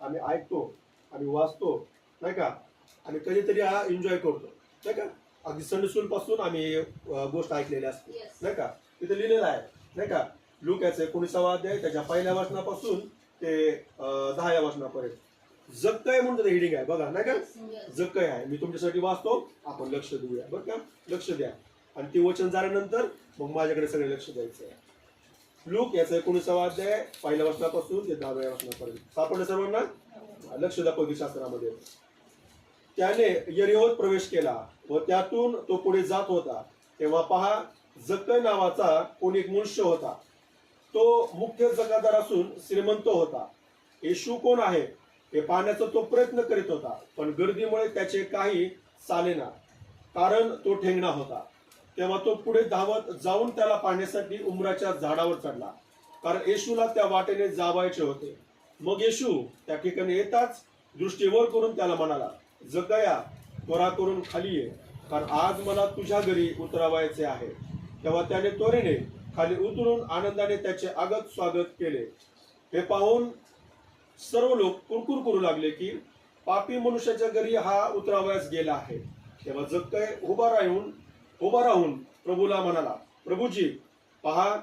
आम्ही ऐकतो, आम्ही वाचतो, नाही का, आणि कधीतरी हा एन्जॉय करतो, नाही का. अगदी संडे स्कूल पासून आम्ही गोष्ट ऐकलेली असते, नाही का. तिथे लिहिलेलं आहे, नाही का, लूकाचा 19वा अध्याय त्याच्या पहिल्या वचनापासून ते 10व्या वचनापर्यंत जक्कय म्हणून हिडिंग आहे बघा, नाही का. जक्कय आहे, मी तुमच्यासाठी वाचतो, आपण लक्ष देऊया बरं का, लक्ष द्या. आणि ती वचन झाल्यानंतर मग माझ्याकडे सगळे लक्ष द्यायचं आहे. लूक याचा 19वा अध्याय पहिल्या वचनापासून ते 10व्या वचनापर्यंत सापडलं सर्वांना. लक्ष द्या पवित्रशास्त्रामध्ये. त्याने यरीहोत प्रवेश केला व त्यातून तो पुढे जात होता, तेव्हा पहा, जक्कय नावाचा कोणी एक मनुष्य होता. तो मुख्य जकादार असून श्रीमंत होता. येशू कोण आहे हे पाहण्याचा तो प्रयत्न करीत होता, पण गर्दीमुळे त्याचे काही चालेना, कारण तो ठेंगणा होता. तेव्हा तो पुढे धावत जाऊन त्याला पाहण्यासाठी उंबराच्या झाडावर चढला, कारण येशूला त्या वाटेने जावायचे होते. मग येशू त्या ठिकाणी येताच दृष्टीवर करून त्याला म्हणाला, जक्कया, त्वरा करून खाली ये, कारण आज मला तुझ्या घरी उतरावायचे आहे. तेव्हा त्याने त्वरेने खाली उतरून आनंदाने त्याचे आगत स्वागत केले. हे पाहून सर्व लोक कुरकुर करू लागले की पापी मनुष्याच्या घरी हा उतरावयास गेला आहे. तेव्हा जक्कय उभा राहून प्रभूला म्हणाला, प्रभूजी, पहा,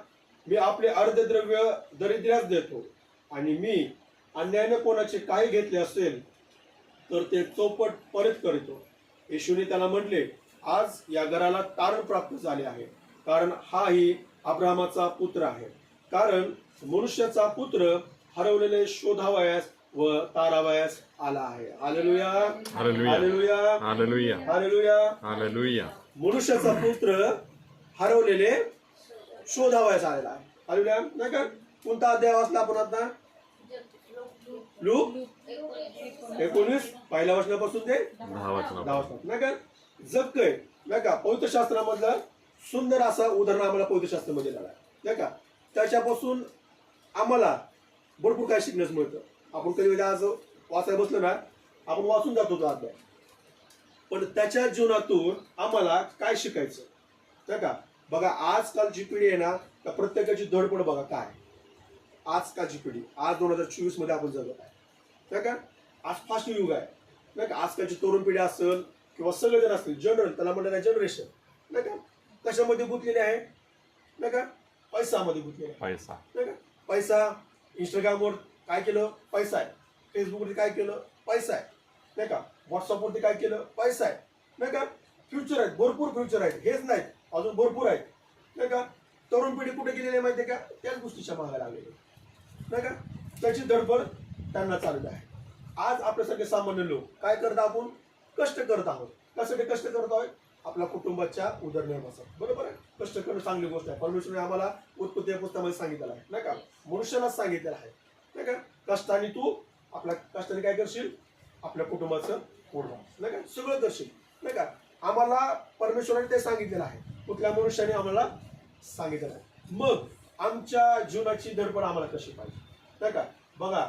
मी आपले अर्धे द्रव्य दरिद्र्यास देतो, आणि मी अन्यायाने कोणाचे काही घेतले असेल तर ते चौपट परत करतो. येशूने त्याला म्हटले, आज या घराला तारण प्राप्त झाले आहे, कारण हाही अब्राहमाचा पुत्र आहे. कारण मनुष्याचा पुत्र हरवलेले शोधावयास व तारावयास आला आहे. Hallelujah, hallelujah, hallelujah, hallelujah, hallelujah. Hallelujah. मनुष्याचा पुत्र हरवलेले शोधावयास आलेला आहे. हालेलुया, नाही का. कोणता अध्याय वाचला आपण आता? लूक 19 पहिल्या वचनापासून ते 10 वचन, नाही का. जक्कय, नाही का, पवित्र शास्त्रामधलं सुंदर असा उदाहरण आम्हाला पवित्र शास्त्रामध्ये झाला, नाही का. त्याच्यापासून आम्हाला भरपूर काय शिकण्यास मिळतं. आपण कधी आज वाचायला बसलो ना, आपण वाचून जातो तो अध्याय, पण त्याच्या जीवनातून आम्हाला काय शिकायचं, नाही का. बघा, आजकालची पिढी आहे ना, त्या प्रत्येकाची धडपड बघा काय. आजकालची पिढी, आज 2024 मध्ये आपण जगत आहे, नाही का. आज फास्ट युग आहे, नाही का. आजकालची तरुण पिढी असेल किंवा सगळेजण असतील, जनरल त्याला म्हणलं जनरेशन, नाही का, कशामध्ये गुंतलेले आहे, नाही का. पैशामध्ये गुंतलेले आहे, पैसा, नाही का. पैसा. इंस्टाग्रामवर काय केलं, पैसा आहे. फेसबुकवरती काय केलं, पैसा आहे, नाही का. व्हॉट्सअपवरती काय केलं, पैसा आहे, नाही का. फ्युचर आहेत, भरपूर फ्युचर आहेत, हेच नाहीत, अजून भरपूर आहेत, नाही का. तरुण पिढी कुठे गेलेली आहे माहिती आहे का, त्याच गोष्टीच्या मागे लागलेली, नाही का. त्याची धडपड त्यांना चालू आहे. आज आपल्यासारखे सामान्य लोक काय करत, आपण कष्ट करत आहोत. कशासाठी कष्ट करत आहोत? आपल्या कुटुंबाच्या उदरनिर्वाहासाठी, बरोबर आहे. कष्ट करणं चांगली गोष्ट आहे. परमेश्वराने आम्हाला उत्पत्ती या पुस्तकामध्ये सांगितलेलं आहे, नाही का. मनुष्यालाच सांगितलेलं आहे, नाही का. कष्टाने तू आपल्या कष्टाने काय करशील, आपल्या कुटुंबाचं पूर्ण, नाही का, सगळं करशील, नाही का. आम्हाला परमेश्वराने ते सांगितलेलं आहे, कुठल्या मनुष्याने आम्हाला सांगितलेलं आहे. मग आमच्या जीवनाची धडपड आम्हाला कशी पाहिजे, नाही का. बघा,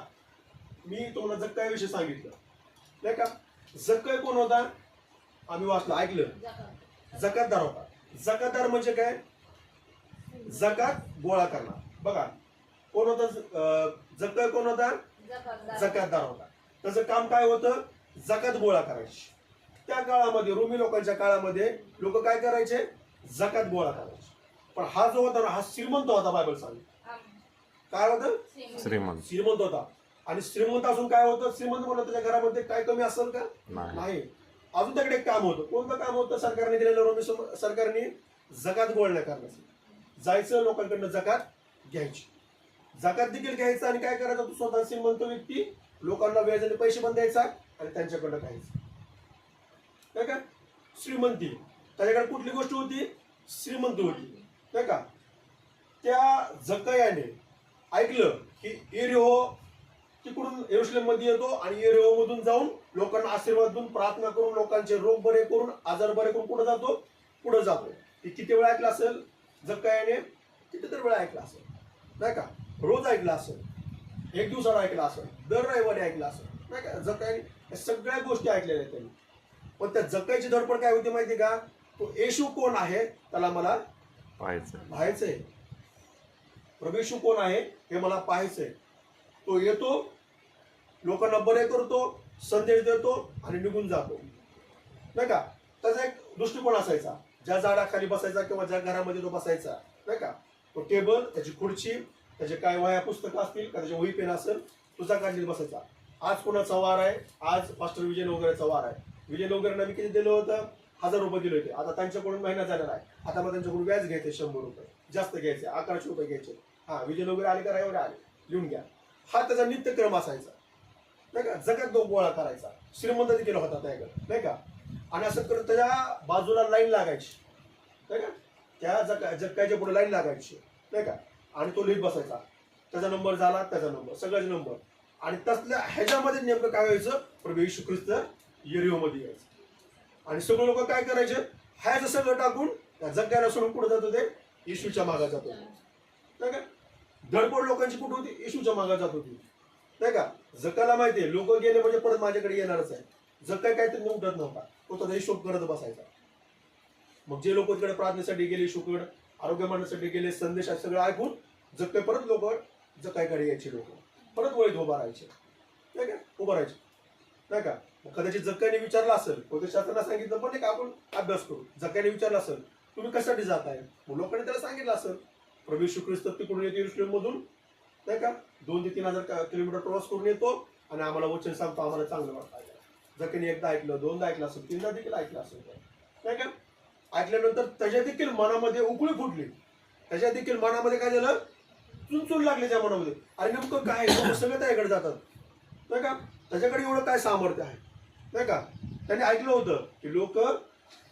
मी तुम्हाला जक्कय विषयी सांगितलं, नाही का. जक्कय कोण होता? आम्ही वाचलं, ऐकलं, जकातदार होता. जकातदार म्हणजे काय? जकात गोळा करणार. बघा, कोण होता जक्कय? कोण होता? जकातदार होता. त्याचं काम काय होतं? जकात गोळा करायची. त्या काळामध्ये, रोमी लोकांच्या काळामध्ये लोक काय करायचे? जकात गोळा करायचे. पण हा जो होता ना, हा श्रीमंत होता. बायबल सांगितलं काय होतं? श्रीमंत होता. आणि श्रीमंत असून काय होतं? श्रीमंत म्हणलं त्याच्या घरामध्ये काय कमी असेल का? नाही. अजून त्याकडे एक काम होतं. कोणतं काम होतं? सरकारने दिलेलं, रोमी सरकारने जकात गोळा करण्याचं. जायचं, लोकांकडनं जकात घ्यायची. जकात देखील घ्यायचं आणि काय करायचं? तो स्वतः श्रीमंत व्यक्ती लोकांना व्याजाने पैसे पण द्यायचा आणि त्यांच्याकडनं घ्यायचं, नाही का. श्रीमंती. त्याच्याकडे कुठली गोष्ट होती? श्रीमंत होती, नाही का. त्या जक्कयाने ऐकलं की येरिहो तिकडून यरूशलेम मध्ये येतो आणि येरिहो मधून जाऊन लोकांना आशीर्वाद देऊन, प्रार्थना करून, लोकांचे रोग बरे करून, आजार बरे करून कुठं जातो? पुढे जातो. ते किती वेळा ऐकलं असेल जक्कयाने? किती तर वेळा ऐकलं असेल, नाही का. रोज ऐकलं असेल, एक दिवसाला ऐकलं असेल, दर रविवारी ऐकलं असेल, नाही का. जक्कयाने सगळ्या गोष्टी ऐकलेल्या आहेत त्यांनी. पण त्या जक्कयाची धडपड काय होती माहिती का? तो येशू कोण आहे त्याला मला पाहायचंय. प्रभू येशू कोण आहे हे मला पाहायचंय. तो येतो, लोकांना बरे करतो, संदेश देतो आणि निघून जातो, नाही का. त्याचा एक दृष्टिकोन असायचा. ज्या झाडाखाली बसायचा किंवा ज्या घरामध्ये तो बसायचा, नाही का, तो टेबल, त्याची खुर्ची, त्याचे काय वह्या पुस्तकं असतील का, त्याचे वही पेन असेल, तुझा काढलेला बसायचा. आज कोणाचा वार आहे? आज मास्टर विजय वगैरेचा वार आहे. विजय वगैरे मी किती दिलं होतं? 1000 रुपये दिले होते. आता त्यांच्याकडून महिना झालेला आहे. आता मग त्यांच्याकडून व्याज घ्यायचे 100 रुपये, जास्त घ्यायचे, 1100 रुपये घ्यायचे. हा, विजय वगैरे आले का एवढे आले, लिहून घ्या. हा त्याचा नित्यक्रम असायचा, नाही का. जगात तो गोळा करायचा, श्रीमंत केला होता त्याकडे, नाही का. आणि असं करत त्याच्या बाजूला लाईन लागायची, नाही का. त्या जगाच्या पुढे लाईन लागायची, नाही का. आणि तो लिहित बसायचा. त्याचा नंबर झाला, त्याचा नंबर, सगळ्याचे नंबर. आणि तसल्या ह्याच्यामध्ये नेमकं काय व्हायचं? प्रभू येशू ख्रिस्त येरिहोमध्ये यायचं. आणि सगळे लोक काय करायचे? ह्याचं सगळं टाकून त्या जगाला सोडून कुठं जात होते? येशूच्या मागे जात होते, नाही का. धडपड लोकांची कुठं होती? येशूच्या मागे जात होती, नाही का. जगाला माहितीये लोक गेले म्हणजे परत माझ्याकडे येणारच आहे. जग काय तरी उठत नव्हता, तो त्याचा हिशोब करत बसायचा. मग जे लोक तिकडे प्रार्थनेसाठी गेले, येशूकडे आरोग्य मांडण्यासाठी गेले, संदेश सगळं ऐकून जग परत लोक जगाकडे यायचे, लोक परत वळीत उभा राहायचे, नाही का, उभं राहायचे, नाही का. मग कदाचित जगाने विचारलं असेल, शास्त्रांना सांगितलं पण नाही का, आपण अभ्यास करू. जगाने विचारलं असेल, तुम्ही कशासाठी जाताय? मग लोकांनी त्याला सांगितलं असेल, प्रभू येशू ख्रिस्त तिकडून येतो यरूशलेम मधून, नाही का, 2,000 ते 3,000 किलोमीटर प्रवास करून येतो आणि आम्हाला वचन सांगतो, आम्हाला चांगलं वाटतं. जगाने एकदा ऐकलं, दोनदा ऐकलं असेल, 3दा देखील ऐकलं असेल, नाही का. ऐकल्यानंतर त्याच्या देखील मनामध्ये उकळी फुटली. त्याच्या देखील मनामध्ये काय झालं? चुनचुन लागले त्या मनामध्ये. अरे नेमकं काय, लोक सगळे त्याकडे जातात, नाही का. त्याच्याकडे एवढं काय सामर्थ्य आहे, नाही का. त्यांनी ऐकलं होतं की लोक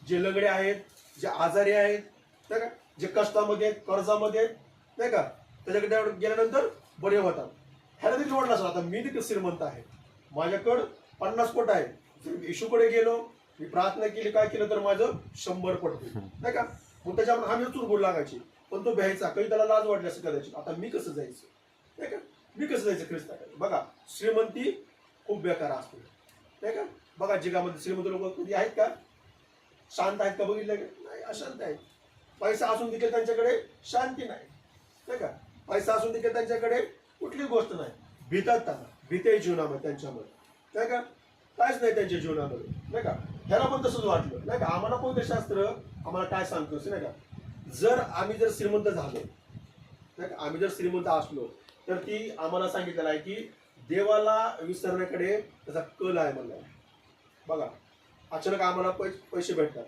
जे लंगडे आहेत, जे आजारी आहेत, नाही का, जे कष्टामध्ये आहेत, कर्जामध्ये आहेत, नाही का, त्याच्याकडे गेल्यानंतर बरे होतात. ह्याला देखील वाटलं असं, आता मी देखील श्रीमंत आहे, माझ्याकडं 50 पट आहे. येशूकडे गेलो, मी प्रार्थना केली, काय केलं तर माझं 100 पट होईल, नाही का. मग त्याच्यामुळे आम्ही चुरबुड लागायची. पण तो भ्यायचा, काही त्याला लाज वाटली असं कदाचित. आता मी कसं जायचं, नाही का, मी कसं जायचं ख्रिस्ताकडे. बघा, श्रीमंती खूप बेकार असते, नाही का. बघा, जगामध्ये श्रीमंत लोक कधी आहेत का? शांत आहेत का? बघितलं का? नाही, अशांत आहेत. पैसा असून देखील त्यांच्याकडे शांती नाही, नाही का. पैसा असून देखील त्यांच्याकडे कुठलीच गोष्ट नाही. भीतात त्यांना, भीते जीवनामध्ये त्यांच्यामध्ये, नाही का. काहीच नाही त्यांच्या जीवनामध्ये, नाही का. ह्याला पण तसंच वाटलं, नाही का. आम्हाला कोणतं शास्त्र आम्हाला काय सांगतो, नाही का. जर आम्ही श्रीमंत झालो, नाही का, आम्ही जर श्रीमंत असलो तर ती आम्हाला सांगितलेलं आहे की देवाला विसरण्याकडे त्याचा कल आहे म्हणलं. बघा, अचानक आम्हाला पैसे भेटतात,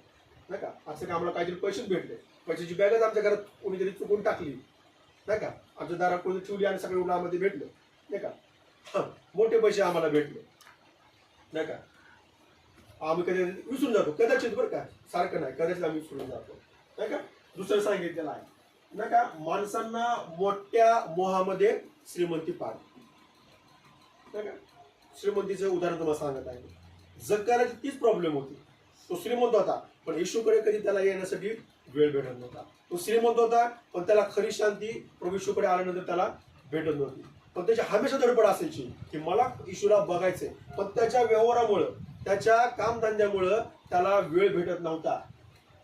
नाही का. अचानक आम्हाला काहीतरी पैसेच भेटले, पैशाची बॅगच आमच्या घरात कोणीतरी चुकून टाकली, नाही का. आमच्या दारात कोणी ठेवली आणि सगळे उन्हामध्ये भेटले, नाही का. मोठे पैसे आम्हाला भेटले, नाही का. आम्ही कधी विसरून जातो, कदाचित, बरं का, सारखं नाही, कदाचित आम्ही विसरून जातो, नाही का. दुसरं सांगितलेलं आहे, नाही का, माणसांना मोठ्या मोहामध्ये श्रीमंती पाडते, नाही का. श्रीमंतीचं उदाहरण तुम्हाला सांगत आहे. जगाला तीच प्रॉब्लेम होती. तो श्रीमंत होता पण येशूकडे कधी त्याला येण्यासाठी वेळ भेटत नव्हता. तो श्रीमंत होता पण त्याला खरी शांती प्रभू येशूकडे आल्यानंतर त्याला भेटत नव्हती. पण त्याची हमेशा धडपड असायची की मला येशूला बघायचंय, पण त्याच्या व्यवहारामुळं, त्याच्या कामधंद्यामुळं त्याला वेळ भेटत नव्हता.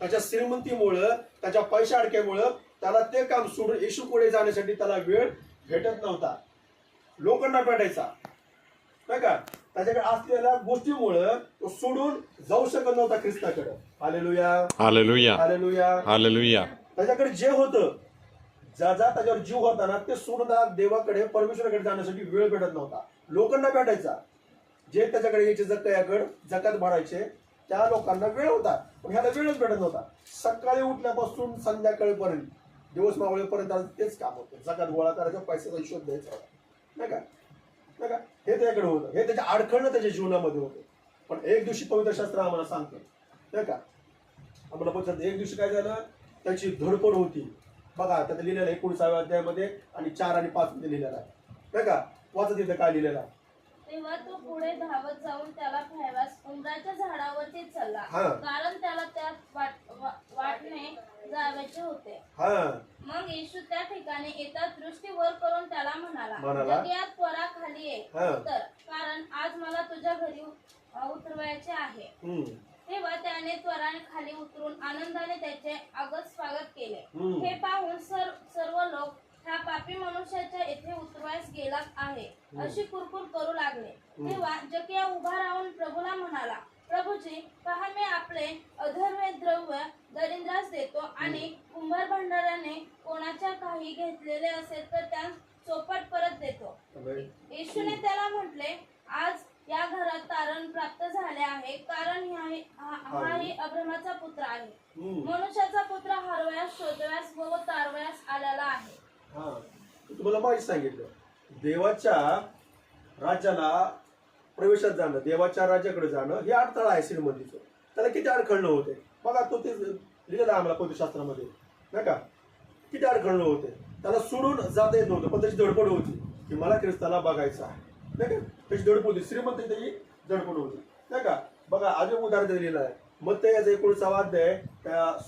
त्याच्या श्रीमंतीमुळं, त्याच्या पैशा अडक्यामुळं त्याला ते काम सोडून येशू पुढे जाण्यासाठी त्याला वेळ भेटत नव्हता. लोकांना भेटायचा, नाही का. त्याच्याकडे असलेल्या गोष्टीमुळं तो सोडून जाऊ शकत नव्हता ख्रिस्ताकडे. Hallelujah, hallelujah, hallelujah, hallelujah. त्याच्याकडे जे होतं, ज्या त्याच्यावर जीव होता ना, ते सोडून देवाकडे, परमेश्वराकडे जाण्यासाठी वेळ भेटत नव्हता. लोकांना भेटायचा, जे त्याच्याकडे यायचे जक्कयाकडे जकात भरायचे, त्या लोकांना वेळ होता, पण ह्याला वेळच भेटत नव्हता. सकाळी उठल्यापासून संध्याकाळपर्यंत, दिवस मावळेपर्यंत तेच काम होतं. जकात गोळा करायचा, पैशाचा हिशोब द्यायचा होता, नाही का, नाही का. हे त्याच्याकडे होतं, हे त्याच्या अडखळणं त्याच्या जीवनामध्ये होतं. पण एक दिवशी पवित्र शास्त्र आम्हाला सांगतं, नाही का, आम्हाला पण एक दिवशी काय झालं, त्याची धडपड होती. बघा, त्यात लिहिलेलं आहे 19व्या अध्यायामध्ये आणि 4 आणि 5 मध्ये लिहिलेलं आहे, नाही का. वाचा तिथं काय लिहिलेलं आहे. तेव्हा तो पुढे धावत जाऊन त्याला पाहाव्यास उंबराच्या झाडावरती चढला, कारण त्याला त्यात वाटणे जायचे होते. मग येशू त्या ठिकाणी येताच दृष्टी वर करून त्याला म्हणाला, जगयात त्वरा खाली ये, उतर, कारण आज मला तुझ्या घरी उतरवायचे आहे. तेव्हा त्याने त्वराने खाली उतरून आनंदाने त्याचे आगत स्वागत केले. हे पाहून सर्व लोक हा पापी मनुष्याच्या येथे उतरवायस गेला आहे अशी कुरकुर करू लागले. तेव्हा जकिया उभा राहून प्रभूला म्हणाला, प्रभूजी, पहा मी आपले अधर्म्य द्रव्य दरिद्रास देतो आणि कुंभार भंडाराने कोणाच्या काही घेतलेले असेल तर त्या चोपट परत देतो. येशूने त्याला म्हटले, आज या घरात तारण प्राप्त झाले आहे, कारण हाही अब्रामाचा पुत्र आहे. मनुष्याचा पुत्र हरवयास, शोधव्यास व तारवयास आलेला आहे. तुम्हाला माहिती सांगितलं, देवाच्या राज्याला प्रवेशात जाणं, देवाच्या राज्याकडे जाणं हे अडथळा आहे श्रीमंतीचं. त्याला किती अडखळणं होते बघा, तो ते लिहिलेलं आहे आम्हाला पवित्रशास्त्रामध्ये, नाही का? किती अडखळणं होते, त्याला सोडून जाता येत नव्हतं, पण त्याची धडपड होती की मला ख्रिस्ताला बघायचं आहे, नाही का? त्याची धडपड होती, श्रीमंत त्याची धडपड होती, नाही का? बघा अजून उदाहरण दिलेलं आहे मत्तयाचा 19 अध्याय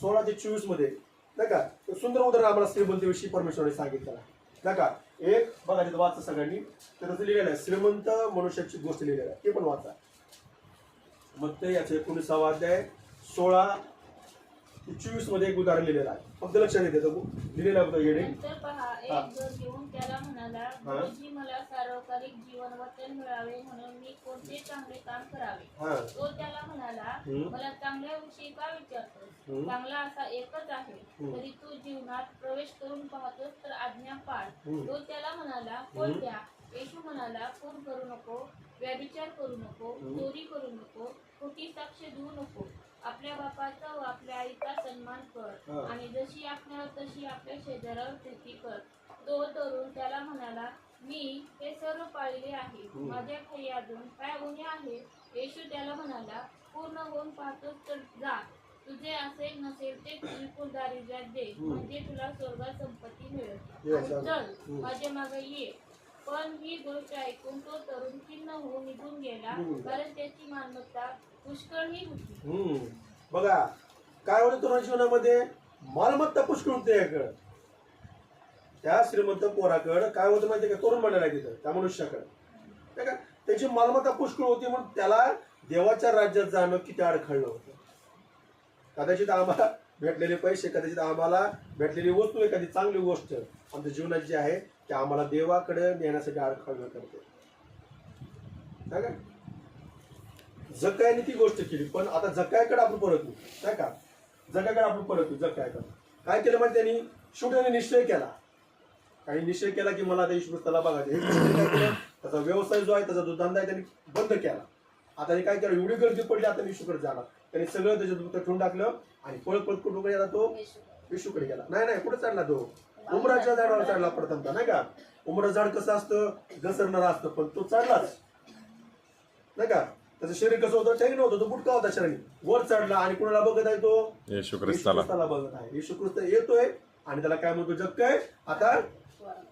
16 ते 24 मध्ये, नाही का? सुंदर उदाहरण आम्हाला श्रीमंतीविषयी परमेश्वराने सांगितलं आहे, नाही का? एक बघा तिथं वाचा सगळ्यांनी, त्याचं लिहिलेलं आहे श्रीमंत मनुष्याची गोष्ट लिहिलेली आहे, ते पण वाचा. मत्तयाचा 19 अध्याय 16 ते 24 मध्ये एक उदाहरण लिहिलेलं आहे, फक्त लक्षात येते लिहिलेलं होतं येणे. नंतर पहा, एक जण येऊन त्याला म्हणाला, गुरुजी, मला सार्वकालिक जीवन वचन मिळावे म्हणून मी कोणते चांगले काम करावे? तो त्याला म्हणाला, मला चांगल्याविषयी का विचारतोस? चांगला असा एकच आहे, तरी तू जीवनात प्रवेश करून पाहतोस तर आज्ञा पाळ. तो त्याला म्हणाला, कोणत्या? येशू म्हणाला, खून करू नको, व्यभिचार करू नको, चोरी करू नको, खोटी साक्ष देऊ नको, आपल्या बापाचा व आपल्या आईचा सन्मान कर, आणि जशी आपल्याला तशी आपल्या शेजाऱ्यावर प्रीती कर. तो तरुण त्याला म्हणाला, मी हे सर्व पाळले आहे, माझ्या काही अजून काय उणे आहे? येशू त्याला म्हणाला, पूर्ण होऊन पाहतोस तर जा, तुझे असेल नसेल ते बिलकुल दारिद्र्यात दे, म्हणजे तुला स्वर्गात संपत्ती मिळेल. चल माझ्या मागे ये. पण ही गोष्ट ऐकून तो तरुण खिन्न होऊन निघून गेला, कारण त्याची मालमत्ता पुष्कळही होती. बघा काय होतं तरुण जीवनामध्ये, मालमत्ता पुष्कळ होते. त्या श्रीमंत पोराकडे काय होतं माहितीये का, तरुण म्हणलेला आहे तिथं त्या मनुष्याकडे, का त्याची मालमत्ता पुष्कळ होती, म्हणून त्याला देवाच्या राज्यात जाणं किती अडखळलं होतं. कदाचित आम्हाला भेटलेले पैसे, कदाचित आम्हाला भेटलेली वस्तू, एखादी चांगली गोष्ट आमच्या जीवनात जी आहे ते आम्हाला देवाकडे नेण्यासाठी अडखळणं करते. जकायाने ती गोष्ट केली, पण आता जकायाकडे आपण परत येऊ, नाही का? जकायाकडे आपण परत येऊ. जकायाकडे काय केलं माहिती, त्यांनी शेवटी निश्चय केला, काही निश्चय केला की मला येशू ख्रिस्ताला बघायचं. हे केलं, त्याचा व्यवसाय जो आहे, त्याचा जो धंदा आहे त्यांनी बंद केला. आता त्यांनी काय केलं, एवढी गर्दी पडली, आता येशूकडे जाणार. त्यांनी सगळं त्याच्यात ठेवून टाकलं आणि पळत पळत कुठे गेला, तो येशूकडे गेला. नाही कुठे चढला, तो उमराच्या झाडावर चढला प्रथमता, नाही का? उमराचं झाड कसं असतं, घसरणारं असतं, पण तो चढलाच, नाही का? त्याचं शरीर कसं होतं, ठेंगणं होतं, तो बुटका होता शरीर, वर चढला आणि कुणाला बघत आहे, तो येशू ख्रिस्ताला बघत आहे. येशू ख्रिस्त येतोय आणि त्याला काय म्हणतो, जग काय आता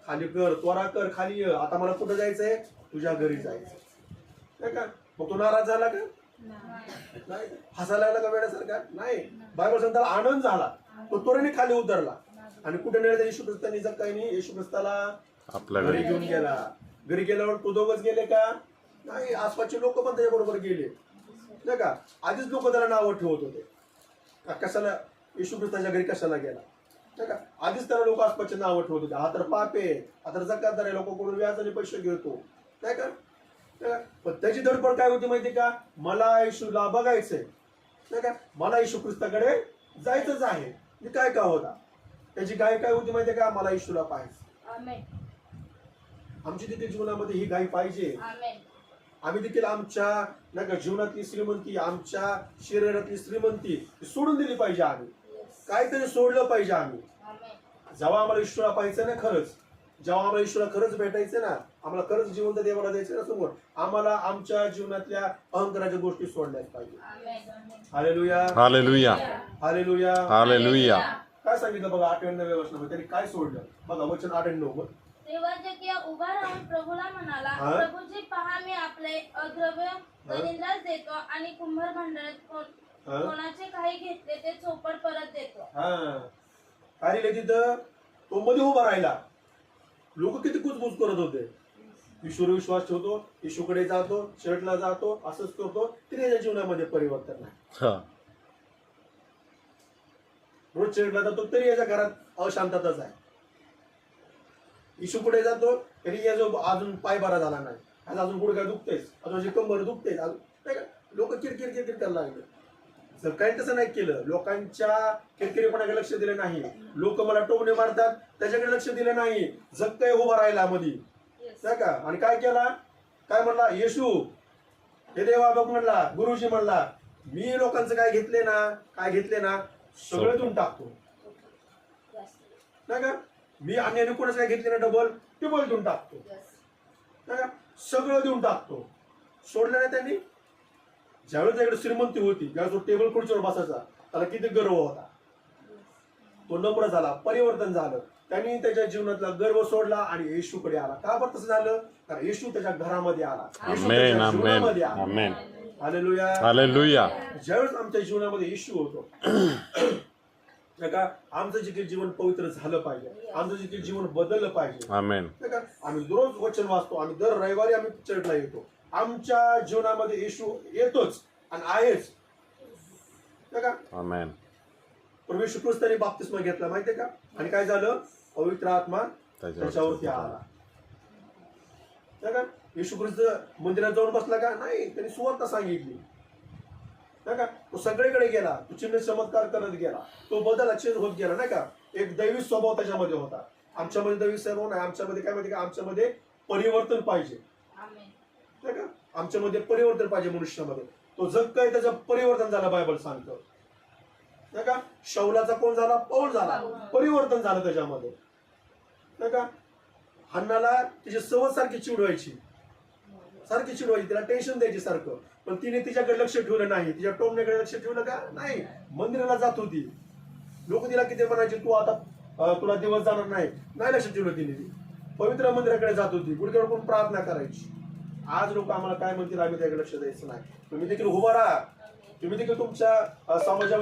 खाली कर, त्वरा कर, खाली ये, आता मला कुठं जायचंय, तुझ्या घरी जायचंय, नाही का? मग तो नाराज झाला का? नाही. हसायला लागला का वेड्यासारखा? नाही. बायबल सांगताना आनंद झाला, तो त्वरेने खाली उतरला आणि कुठे नेलं येशू ख्रिस्तांनी, जकायाने येशू ख्रिस्ताला आपल्या घरी घेऊन गेला. घरी गेल्यावर तो दोघच गेले का? नाही, आसपासचे लोक पण त्याच्या बरोबर गेले, नाही का? आधीच लोक त्याला नावं ठेवत होते, कशाला येशू ख्रिस्ताच्या घरी कशाला गेला, नाही का? आधीच त्याला लोक आसपासचे नावं ठेवत होते, हा तर पाप आहे, हा तर जकातदार आहे, लोकांकडून व्याजाने पैसे घेतो, नाही का? पण त्याची धडपड काय होती माहिती का, मला येशूला बघायचंय, नाही का? मला येशू ख्रिस्ताकडे जायचंच आहे. मी काय का होता, त्याची गाय काय होती माहितीये का, मला येशूला पाहायचं. आमची देखील जीवनामध्ये ही गाय पाहिजे. आम्ही देखील आमच्या नाही का जीवनातली श्रीमंती, आमच्या शरीरातली श्रीमंती सोडून दिली पाहिजे. आम्ही काहीतरी सोडलं पाहिजे. आम्ही जेव्हा आम्हाला ईश्वरा पाहायचं ना, खरंच जेव्हा आम्हाला ईश्वरा खरंच भेटायचं ना, आम्हाला खरंच जिवंत देवाला द्यायचं ना समोर, आम्हाला आमच्या जीवनातल्या अहंकाराच्या गोष्टी सोडल्याच पाहिजे. Hallelujah, hallelujah, hallelujah, hallelujah. काय सांगितलं बघा 98व्या वचनामध्ये, त्यांनी काय सोडलं बघा, वचन 98. तेव्हा जकिया उभा राहून प्रभूला म्हणाला, प्रभूजी, पहा मी आपले अद्रव्य दरिद्रास देतो आणि कुंभार भांडारात कोणाचे काही घेतले ते चोपट परत देतो. काय लिहिले तिथं, तो मध्ये उभा राहिला. लोक किती कुजबुज करत होते, ईश्वर विश्वास ठेवतो, येशूकडे जातो, शर्टला जातो, असंच करतो, तरी याच्या जीवनामध्ये परिवर्तन नाही. रोज शर्टला जातो तरी याच्या घरात अशांतताच आहे. येशू पुढे जातो तरी या जो अजून पाय बरा झाला नाही, आज अजून गुडघा दुखतेच, अजून कंबर दुखतेच, लोक किरकिर किरकिर करायला लागले. जर काही तसं नाही केलं, लोकांच्या किरकिरीपणाकडे लक्ष दिलं नाही, लोक मला टोमणे मारतात त्याच्याकडे लक्ष दिलं नाही, जगतय उभा राहिला मध्ये नाही का. आणि काय केला, काय म्हणला येशू, हे देवा बघ म्हणला, गुरुजी म्हणला, मी लोकांचं काय घेतले ना सगळं देऊन टाकतो नाही का. मी अन्याने कोणाच काय घेतले ना डबल देऊन टाकतो नाही का, सगळं देऊन टाकतो. सोडलं नाही त्यांनी. ज्यावेळेस त्याकडे श्रीमंती होती, ज्यावेळेस तो टेबल खुर्चीवर बसायचा, त्याला किती गर्व होता, तो नम्र झाला, परिवर्तन झालं, त्यांनी त्याच्या जीवनातला गर्व सोडला आणि येशूकडे आला. का बरं तसं झालं, कारण येशू त्याच्या घरामध्ये आला, येशू त्याच्या जीवनामध्ये आला. Hallelujah, hallelujah. ज्यावेळेस आमच्या जीवनामध्ये येशू होतो का, आमचं जे काही जीवन पवित्र झालं पाहिजे, आमचं जे काही जीवन बदललं पाहिजे. आमेन. आम्ही दररोज वचन वाचतो, आम्ही दर रविवारी आम्ही चर्चला येतो, आमच्या जीवनामध्ये येशू येतोच आणि आहेच का. आमेन. प्रभू येशू ख्रिस्ताने बाप्तिस्मा घेतला माहितीये का, आणि काय झालं, पवित्र आत्मा त्याच्यावरती आला का. येशू ख्रिस्त मंदिरात जाऊन बसला का नाही, त्यांनी सुवार्ता सांगितली नाही का. तो सगळीकडे गेला, तो चिन्ह चमत्कार करत गेला, तो बदल चेंज होत गेला नाही का. एक दैवी स्वभाव त्याच्यामध्ये होता. आमच्यामध्ये दैवी स्वभाव नाही, आमच्यामध्ये काय माहिती का, आमच्यामध्ये परिवर्तन पाहिजे नाही का. आमच्यामध्ये परिवर्तन पाहिजे मनुष्यामध्ये. तो जग काय त्याचं परिवर्तन झालं, बायबल सांगतो नाही का. शौलाचा कोण झाला, पौल झाला, परिवर्तन झालं त्याच्यामध्ये नाही का. हन्नाला तिची सवय सारखी चिडवायची, तिला टेन्शन द्यायची सारखं, पण तिने तिच्याकडे लक्ष ठेवलं नाही, तिच्या टोमण्याकडे लक्ष ठेवलं का नाही. मंदिराला जात होती, लोक तिला किती म्हणायचे, तू आता तुला दिवस जाणार नाही लक्ष ठेवलं तिने. ती पवित्र मंदिराकडे जात होती, गुडघ्यावर पण प्रार्थना करायची. आज लोक आम्हाला काय म्हणतील, आम्ही त्याकडे लक्ष द्यायचं नाही. तुम्ही देखील उभा राहा, तुम्ही देखील तुमच्या समाजामध्ये